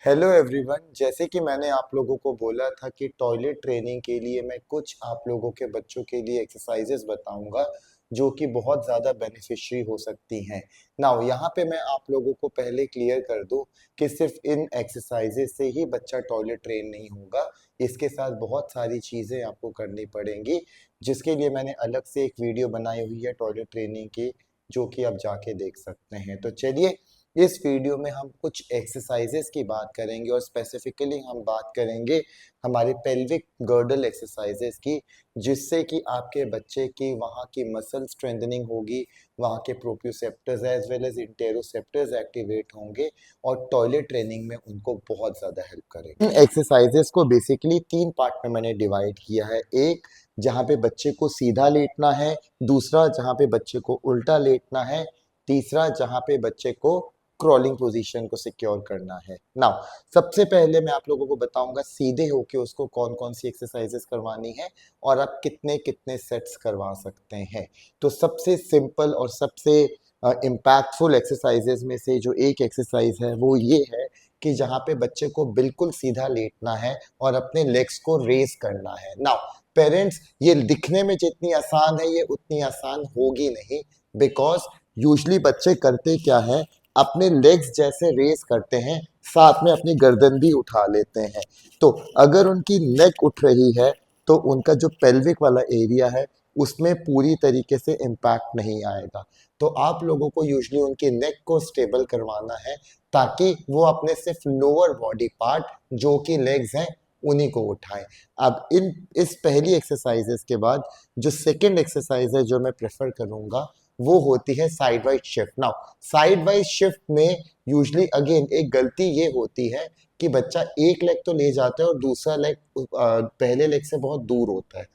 Hello everyone. जैसे कि मैंने आप लोगों को बोला था कि टॉयलेट ट्रेनिंग के लिए मैं कुछ आप लोगों के बच्चों के लिए एक्सरसाइजेस बताऊंगा जो कि बहुत ज़्यादा बेनिफिशियरी हो सकती हैं। नाउ यहाँ पे मैं आप लोगों को पहले क्लियर कर दूं कि सिर्फ इन एक्सरसाइजेस से ही बच्चा टॉयलेट ट्रेन नहीं होगा। इसके साथ बहुत सारी चीज़ें आपको करनी पड़ेंगी, जिसके लिए मैंने अलग से एक वीडियो बनाई हुई है टॉयलेट ट्रेनिंग की, जो कि आप जाके देख सकते हैं। तो चलिए, इस वीडियो में हम कुछ एक्सरसाइजेस की बात करेंगे और स्पेसिफिकली हम बात करेंगे हमारे पेल्विक गर्डल एक्सरसाइजेस की, जिससे कि आपके बच्चे की वहाँ की मसल स्ट्रेंथनिंग होगी, वहाँ के proprioceptors as well as interoceptors activate होंगे और टॉयलेट ट्रेनिंग में उनको बहुत ज़्यादा हेल्प करेंगे। इन एक्सरसाइजेस को बेसिकली 3 पार्ट में मैंने डिवाइड किया है। एक जहाँ पे बच्चे को सीधा लेटना है, दूसरा जहाँ पे बच्चे को उल्टा लेटना है, तीसरा जहाँ पे बच्चे को क्रॉलिंग पोजीशन को सिक्योर करना है। नाउ सबसे पहले मैं आप लोगों को बताऊंगा सीधे होके उसको कौन कौन सी एक्सरसाइजेस करवानी है और आप कितने कितने सेट्स करवा सकते हैं। तो सबसे सिंपल और सबसे इम्पैक्टफुल एक्सरसाइजेस में से जो एक एक्सरसाइज है वो ये है कि जहाँ पे बच्चे को बिल्कुल सीधा लेटना है और अपने लेग्स को रेज करना है। नाउ पेरेंट्स, ये दिखने में जितनी आसान है ये उतनी आसान होगी नहीं, बिकॉज यूजली बच्चे करते क्या है, अपने लेग्स जैसे रेस करते हैं, साथ में अपनी गर्दन भी उठा लेते हैं। तो अगर उनकी नेक उठ रही है तो उनका जो पेल्विक वाला एरिया है उसमें पूरी तरीके से इम्पैक्ट नहीं आएगा। तो आप लोगों को यूजली उनकी नेक को स्टेबल करवाना है ताकि वो अपने सिर्फ लोअर बॉडी पार्ट जो कि लेग्स हैं उन्हीं को उठाएं। अब इन इस पहली एक्सरसाइजेस के बाद जो सेकंड एक्सरसाइज है जो मैं प्रेफर करूंगा वो होती है side wise shift. Now side wise shift में यूजली अगेन एक गलती ये होती है कि बच्चा एक लेग तो ले जाता है और दूसरा लेग पहले लेग से बहुत दूर होता है।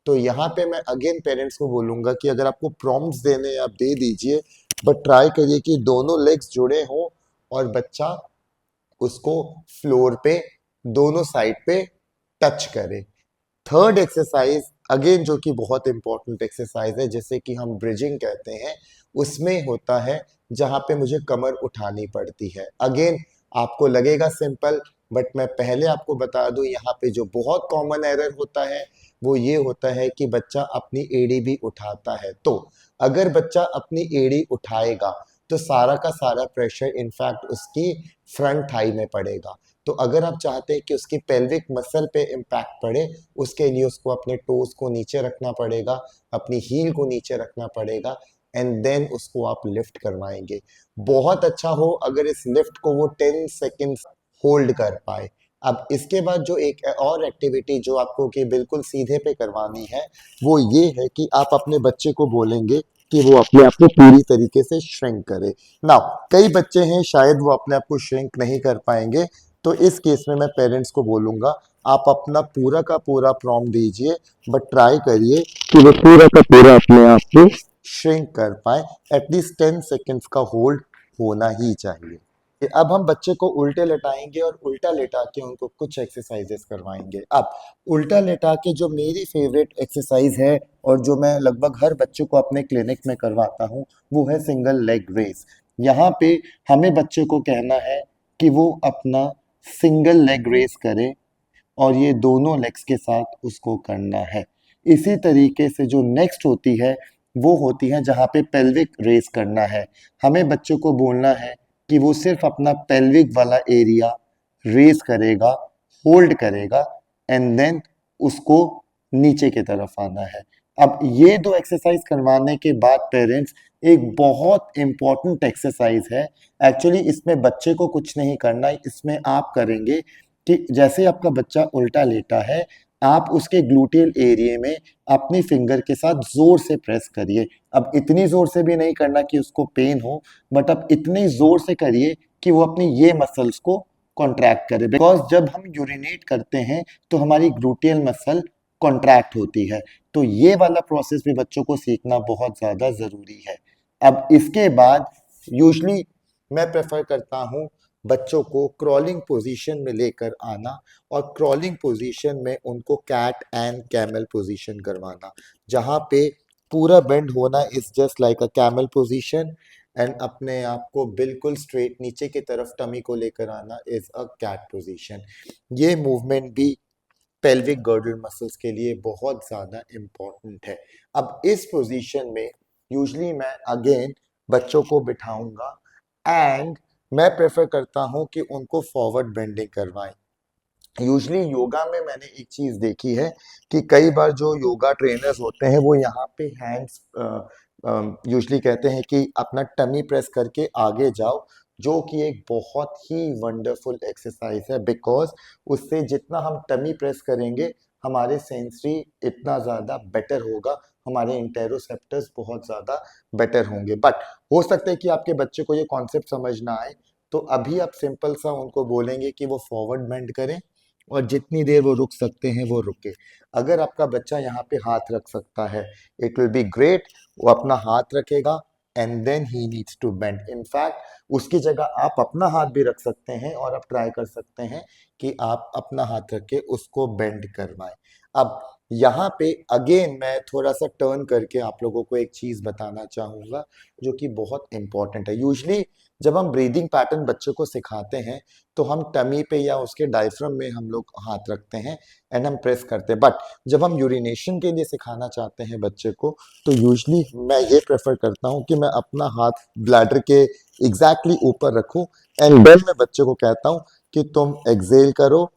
तो यहाँ पे मैं अगेन पेरेंट्स को बोलूंगा कि अगर आपको प्रॉम्प्ट्स देने हैं, आप दे दीजिए, बट ट्राई करिए कि दोनों लेग्स जुड़े हों और बच्चा उसको फ्लोर पे दोनों साइड पे टच करे। थर्ड एक्सरसाइज अगेन जो कि बहुत इंपॉर्टेंट एक्सरसाइज है, जैसे कि हम ब्रिजिंग कहते हैं, उसमें होता है जहां पे मुझे कमर उठानी पड़ती है। अगेन आपको लगेगा सिंपल, बट मैं पहले आपको बता दूं यहाँ पे जो बहुत कॉमन एरर होता है वो ये होता है कि बच्चा अपनी एड़ी भी उठाता है। तो अगर बच्चा अपनी एड़ी उठाएगा तो सारा का सारा प्रेशर इनफैक्ट उसकी फ्रंट थाई में पड़ेगा। तो अगर आप चाहते हैं कि उसकी पेल्विक मसल पे इम्पैक्ट पड़े, उसके लिए उसको अपने टोज को नीचे रखना पड़ेगा, अपनी हील को नीचे रखना पड़ेगा, एंड देन उसको आप लिफ्ट करवाएंगे। बहुत अच्छा हो अगर इस लिफ्ट को वो 10 सेकेंड्स होल्ड कर पाए। अब इसके बाद जो एक और एक्टिविटी जो आपको कि बिल्कुल सीधे पे करवानी है वो ये है कि आप अपने बच्चे को बोलेंगे कि वो अपने आप को पूरी तरीके से श्रिंक करे। नाउ कई बच्चे हैं शायद वो अपने आप को श्रिंक नहीं कर पाएंगे, तो इस केस में मैं पेरेंट्स को बोलूंगा आप अपना पूरा का पूरा प्रॉम्प्ट दीजिए, बट ट्राई करिए कि वो पूरा का पूरा अपने आप को श्रिंक कर पाए। एटलीस्ट 10 सेकेंड्स का होल्ड होना ही चाहिए। अब हम बच्चे को उल्टे लेटाएंगे और उल्टा लेटा के उनको कुछ एक्सरसाइजेस करवाएंगे। अब उल्टा लेटा के जो मेरी फेवरेट एक्सरसाइज है और जो मैं लगभग हर बच्चे को अपने क्लिनिक में करवाता हूँ वो है सिंगल लेग रेस। यहाँ पे हमें बच्चे को कहना है कि वो अपना सिंगल लेग रेस करे और ये दोनों लेग्स के साथ उसको करना है। इसी तरीके से जो नेक्स्ट होती है वो होती है जहाँ पे पेल्विक रेस करना है। हमें बच्चों को बोलना है कि वो सिर्फ अपना पेल्विक वाला एरिया रेस करेगा, होल्ड करेगा, एंड देन उसको नीचे की तरफ आना है। अब ये दो एक्सरसाइज करवाने के बाद पेरेंट्स, एक बहुत इंपॉर्टेंट एक्सरसाइज है, एक्चुअली इसमें बच्चे को कुछ नहीं करना है, इसमें आप करेंगे कि जैसे आपका बच्चा उल्टा लेटा है आप उसके ग्लूटियल एरिया में अपनी फिंगर के साथ जोर से प्रेस करिए। अब इतनी जोर से भी नहीं करना कि उसको पेन हो, बट अब इतनी जोर से करिए कि वो अपनी ये मसल्स को कॉन्ट्रैक्ट करे, बिकॉज जब हम यूरिनेट करते हैं तो हमारी ग्लूटियल मसल कॉन्ट्रैक्ट होती है। तो ये वाला प्रोसेस भी बच्चों को सीखना बहुत ज्यादा जरूरी है। अब इसके बाद यूजली मैं प्रेफर करता हूँ बच्चों को क्रॉलिंग पोजीशन में लेकर आना और क्रॉलिंग पोजीशन में उनको कैट एंड कैमल पोजीशन करवाना, जहाँ पे पूरा बेंड होना is just like a camel position, and अपने आप को बिल्कुल स्ट्रेट नीचे की तरफ टमी को लेकर आना इज अ कैट पोजीशन। ये मूवमेंट भी पेल्विक गर्डल मसल्स के लिए बहुत ज़्यादा इम्पोर्टेंट है। अब इस पोजीशन में यूजली मैं अगेन बच्चों को बिठाऊंगा एंड मैं प्रेफर करता हूं कि उनको फॉरवर्ड बेंडिंग करवाएं। यूजली योगा में मैंने एक चीज देखी है कि कई बार जो योगा ट्रेनर्स होते हैं वो यहाँ पे हैंड्स यूजली कहते हैं कि अपना टमी प्रेस करके आगे जाओ, जो कि एक बहुत ही वंडरफुल एक्सरसाइज है बिकॉज उससे जितना हम टमी प्रेस करेंगे हमारे सेंसरी इतना ज़्यादा बेटर होगा, हमारे इंटेरोसेप्टर्स बहुत ज़्यादा बेटर होंगे। बट हो सकता है कि आपके बच्चे को ये कॉन्सेप्ट समझ ना आए, तो अभी आप सिंपल सा उनको बोलेंगे कि वो फॉरवर्ड बेंड करें और जितनी देर वो रुक सकते हैं वो रुके। अगर आपका बच्चा यहाँ पे हाथ रख सकता है इट विल बी ग्रेट, वो अपना हाथ रखेगा and then he needs to bend. In fact उसकी जगह आप अपना हाथ भी रख सकते हैं और आप ट्राई कर सकते हैं कि आप अपना हाथ रख के उसको बेंड करवाएं। अब यहाँ पे अगेन मैं थोड़ा सा टर्न करके आप लोगों को एक चीज बताना चाहूंगा जो कि बहुत इंपॉर्टेंट है। यूजली जब हम ब्रीदिंग पैटर्न बच्चे को सिखाते हैं तो हम टमी पे या उसके डायफ्राम में हम लोग हाथ रखते हैं एंड हम प्रेस करते हैं। बट जब हम यूरिनेशन के लिए सिखाना चाहते हैं बच्चे को तो यूजली मैं ये प्रेफर करता हूँ कि मैं अपना हाथ ब्लैडर के एग्जैक्टली ऊपर रखूं एंड देन मैं बच्चे को कहता हूँ कि तुम एक्सेल करो,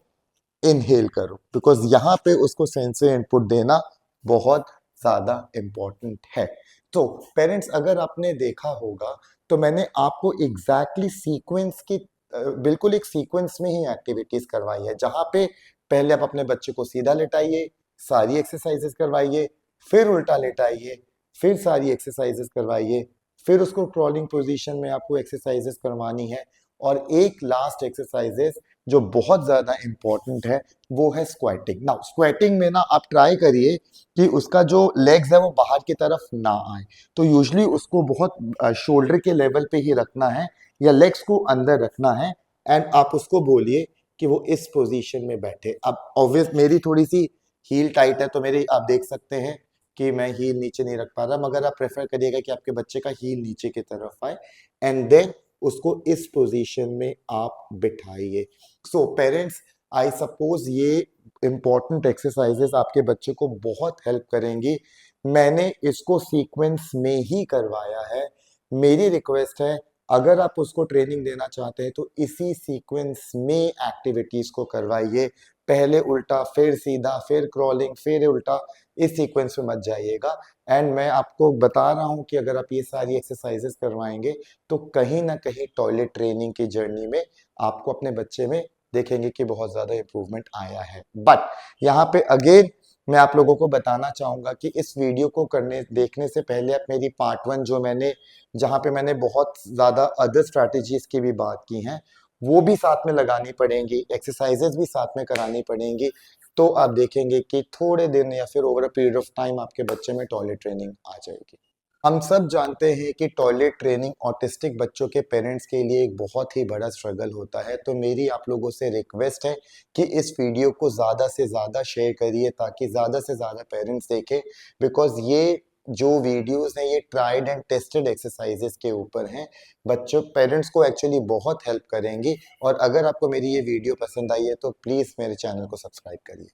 इनहेल करो, बिकॉज यहाँ पे उसको सेंसरी इनपुट देना बहुत ज्यादा इम्पोर्टेंट है। तो पेरेंट्स अगर आपने देखा होगा तो मैंने आपको एग्जैक्टली सीक्वेंस की बिल्कुल एक सीक्वेंस में ही एक्टिविटीज करवाई है, जहां पे पहले आप अपने बच्चे को सीधा लेटाइए, सारी एक्सरसाइजेस करवाइए, फिर उल्टा लेटाइए, फिर सारी एक्सरसाइजेस करवाइए, फिर उसको क्रॉलिंग पोजीशन में आपको एक्सरसाइजेस करवानी है, और एक लास्ट एक्सरसाइजेस जो बहुत ज्यादा इंपॉर्टेंट है वो है स्क्वाटिंग। नाउ स्क्वाटिंग में ना आप ट्राई करिए कि उसका जो लेग्स है वो बाहर की तरफ ना आए, तो यूजली उसको बहुत शोल्डर के लेवल पे ही रखना है या लेग्स को अंदर रखना है एंड आप उसको बोलिए कि वो इस पोजीशन में बैठे। अब ऑब्वियस मेरी थोड़ी सी हील टाइट है तो मेरी आप देख सकते हैं कि मैं हील नीचे नहीं रख पा रहा, मगर आप प्रेफर करिएगा कि आपके बच्चे का हील नीचे की तरफ आए एंड देन उसको इस पोजीशन में आप बिठाइए। सो पेरेंट्स आई सपोज ये इंपॉर्टेंट एक्सरसाइजेस आपके बच्चे को बहुत हेल्प करेंगी। मैंने इसको सीक्वेंस में ही करवाया है। मेरी रिक्वेस्ट है अगर आप उसको ट्रेनिंग देना चाहते हैं तो इसी सीक्वेंस में एक्टिविटीज को करवाइए, पहले उल्टा फिर सीधा फिर क्रॉलिंग फिर उल्टा, इस सीक्वेंस में मत जाइएगा। एंड मैं आपको बता रहा हूं कि अगर आप ये सारी एक्सरसाइजेस करवाएंगे तो कहीं ना कहीं टॉयलेट ट्रेनिंग की जर्नी में आपको अपने बच्चे में देखेंगे कि बहुत ज्यादा इंप्रूवमेंट आया है। बट यहाँ पे अगेन मैं आप लोगों को बताना चाहूंगा कि इस वीडियो को करने देखने से पहले आप मेरी पार्ट 1 जो मैंने जहाँ पे मैंने बहुत ज्यादा अदर स्ट्रैटेजीज की भी बात की हैं वो भी साथ में लगानी पड़ेंगी, एक्सरसाइजेस भी साथ में करानी पड़ेंगी, तो आप देखेंगे कि थोड़े दिन या फिर over a period of time आपके बच्चे में टॉयलेट ट्रेनिंग आ जाएगी। हम सब जानते हैं कि टॉयलेट ट्रेनिंग ऑटिस्टिक बच्चों के पेरेंट्स के लिए एक बहुत ही बड़ा स्ट्रगल होता है, तो मेरी आप लोगों से रिक्वेस्ट है कि इस वीडियो को ज़्यादा से ज़्यादा शेयर करिए ताकि ज़्यादा से ज़्यादा पेरेंट्स देखें, बिकॉज ये जो वीडियोस हैं ये ट्राइड एंड टेस्टेड एक्सरसाइजेस के ऊपर हैं, बच्चों पेरेंट्स को एक्चुअली बहुत हेल्प करेंगी। और अगर आपको मेरी ये वीडियो पसंद आई है तो प्लीज़ मेरे चैनल को सब्सक्राइब करिए।